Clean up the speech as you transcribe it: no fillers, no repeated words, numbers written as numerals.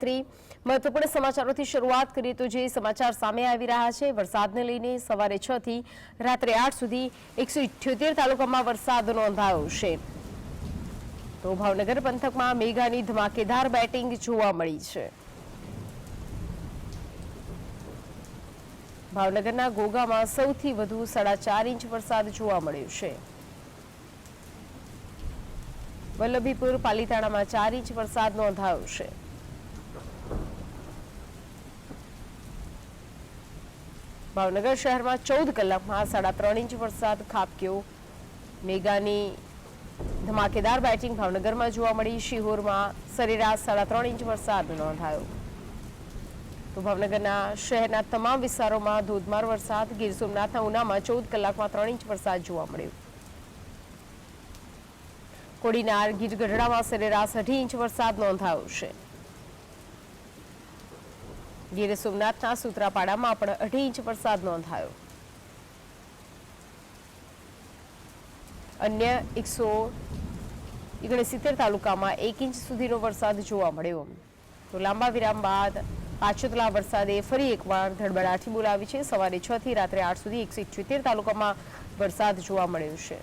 મહત્વપૂર્ણ સમાચારોથી શરૂઆત કરીએ તો જે સમાચાર સામે આવી રહ્યા છે વરસાદને લઈને સવારે 6 થી રાત્રે 8 સુધી 178 તાલુકામાં વરસાદ નોંધાયો છે તો ભાવનગર પંથકમાં મેઘાની ધમાકેદાર બેટિંગ જોવા મળી છે। ભાવનગરના ઘોઘામાં સૌથી વધુ 4.5 ઇંચ વરસાદ જોવા મળ્યો છે। વલ્લભીપુર પાલીતાણામાં 4 ઇંચ વરસાદ નોંધાયો છે। ભાવનગર શહેરમાં 14 કલાકમાં 3.5 ઇંચ વરસાદ ખાબક્યો। મેઘાની ધમાકેદાર બેટિંગ ભાવનગરમાં જોવા મળી। શિહોરમાં સરેરાશ 3.5 ઇંચ વરસાદ નોંધાયો તો ભાવનગરના શહેરના તમામ વિસ્તારોમાં ધોધમાર વરસાદ। ગીર સોમનાથના ઉનામાં 14 કલાકમાં 3 ઇંચ વરસાદ જોવા મળ્યો। કોડીનાર ગીર ગઢડામાં સરેરાશ 2.5 ઇંચ વરસાદ નોંધાયો છે। ગીર સોમનાથના સૂત્રાપાડામાં પણ 2.5 ઇંચ વરસાદ નોંધાયો। અન્ય 169 તાલુકામાં 1 ઇંચ સુધીનો વરસાદ જોવા મળ્યો તો લાંબા વિરામ બાદ પાછોતલા વરસાદે ફરી એકવાર ધડબડાટી બોલાવી છે। સવારે 6 થી રાત્રે 8 સુધી 178 તાલુકામાં વરસાદ જોવા મળ્યો છે।